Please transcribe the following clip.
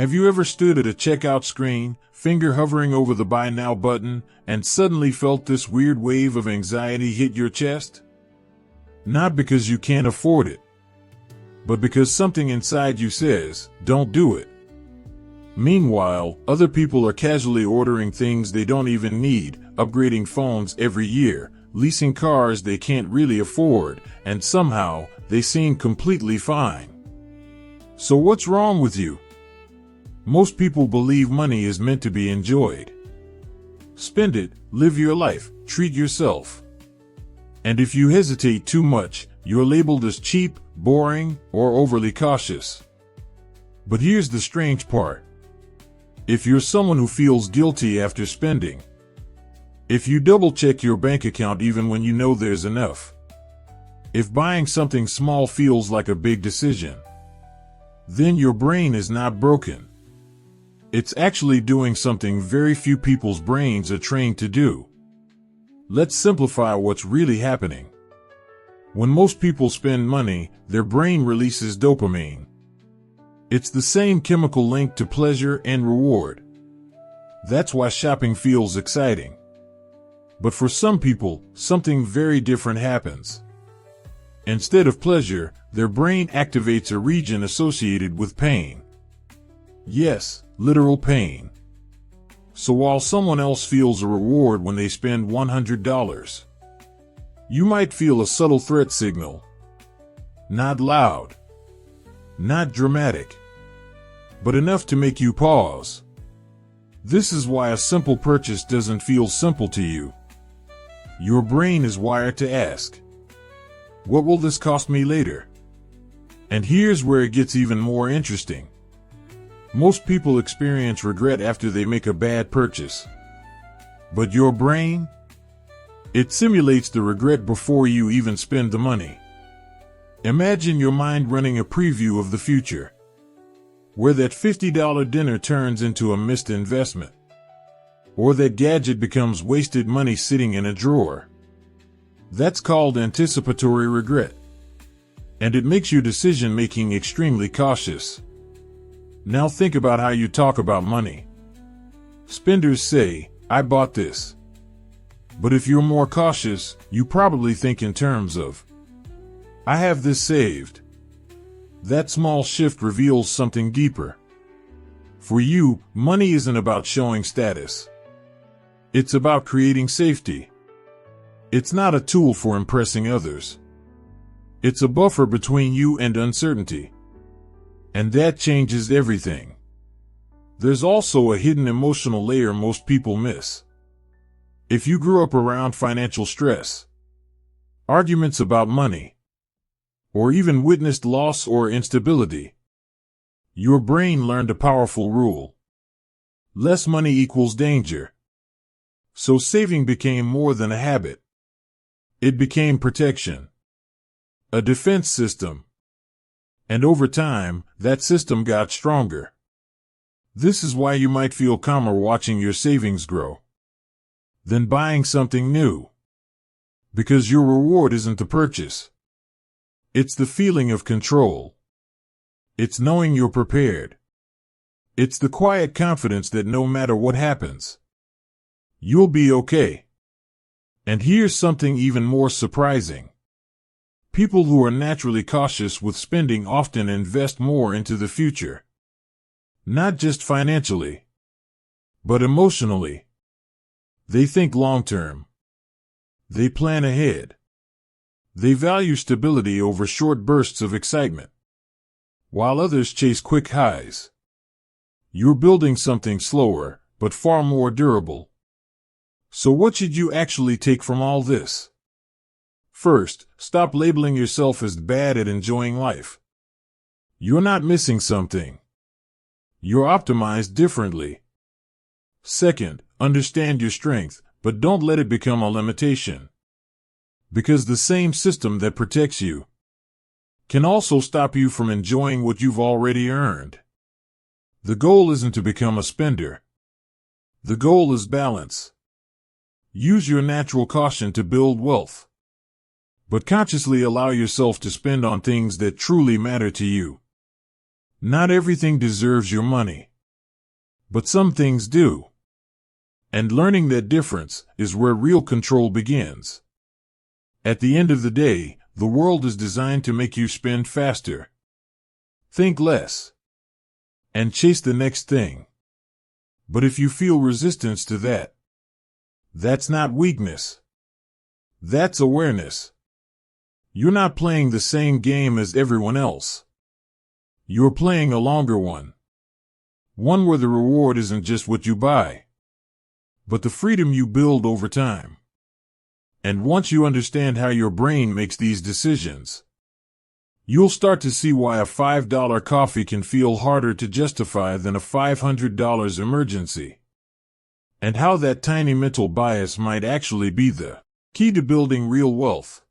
Have you ever stood at a checkout screen, finger hovering over the Buy Now button, and suddenly felt this weird wave of anxiety hit your chest? Not because you can't afford it, but because something inside you says, don't do it. Meanwhile, other people are casually ordering things they don't even need, upgrading phones every year, leasing cars they can't really afford, and somehow, they seem completely fine. So what's wrong with you? Most people believe money is meant to be enjoyed. Spend it, live your life, treat yourself. And if you hesitate too much, you're labeled as cheap, boring, or overly cautious. But here's the strange part. If you're someone who feels guilty after spending, if you double-check your bank account even when you know there's enough, if buying something small feels like a big decision, then your brain is not broken. It's actually doing something very few people's brains are trained to do. Let's simplify what's really happening. When most people spend money, their brain releases dopamine. It's the same chemical linked to pleasure and reward. That's why shopping feels exciting. But for some people, something very different happens. Instead of pleasure, their brain activates a region associated with pain. Yes, literal pain. So while someone else feels a reward when they spend $100, you might feel a subtle threat signal. Not loud, not dramatic, but enough to make you pause. This is why a simple purchase doesn't feel simple to you. Your brain is wired to ask, what will this cost me later? And here's where it gets even more interesting. Most people experience regret after they make a bad purchase. But your brain? It simulates the regret before you even spend the money. Imagine your mind running a preview of the future, where that $50 dinner turns into a missed investment, or that gadget becomes wasted money sitting in a drawer. That's called anticipatory regret, and it makes your decision-making extremely cautious. Now think about how you talk about money. Spenders say, I bought this. But if you're more cautious, you probably think in terms of, I have this saved. That small shift reveals something deeper. For you, money isn't about showing status. It's about creating safety. It's not a tool for impressing others. It's a buffer between you and uncertainty. And that changes everything. There's also a hidden emotional layer most people miss. If you grew up around financial stress, arguments about money, or even witnessed loss or instability, your brain learned a powerful rule. Less money equals danger. So saving became more than a habit. It became protection, a defense system. And over time, that system got stronger. This is why you might feel calmer watching your savings grow than buying something new. Because your reward isn't the purchase. It's the feeling of control. It's knowing you're prepared. It's the quiet confidence that no matter what happens, you'll be okay. And here's something even more surprising. People who are naturally cautious with spending often invest more into the future. Not just financially, but emotionally. They think long-term. They plan ahead. They value stability over short bursts of excitement, while others chase quick highs. You're building something slower, but far more durable. So what should you actually take from all this? First, stop labeling yourself as bad at enjoying life. You're not missing something. You're optimized differently. Second, understand your strength, but don't let it become a limitation. Because the same system that protects you can also stop you from enjoying what you've already earned. The goal isn't to become a spender. The goal is balance. Use your natural caution to build wealth, but consciously allow yourself to spend on things that truly matter to you. Not everything deserves your money. But some things do. And learning that difference is where real control begins. At the end of the day, the world is designed to make you spend faster, think less, and chase the next thing. But if you feel resistance to that, that's not weakness. That's awareness. You're not playing the same game as everyone else. You're playing a longer one. One where the reward isn't just what you buy, but the freedom you build over time. And once you understand how your brain makes these decisions, you'll start to see why a $5 coffee can feel harder to justify than a $500 emergency. And how that tiny mental bias might actually be the key to building real wealth.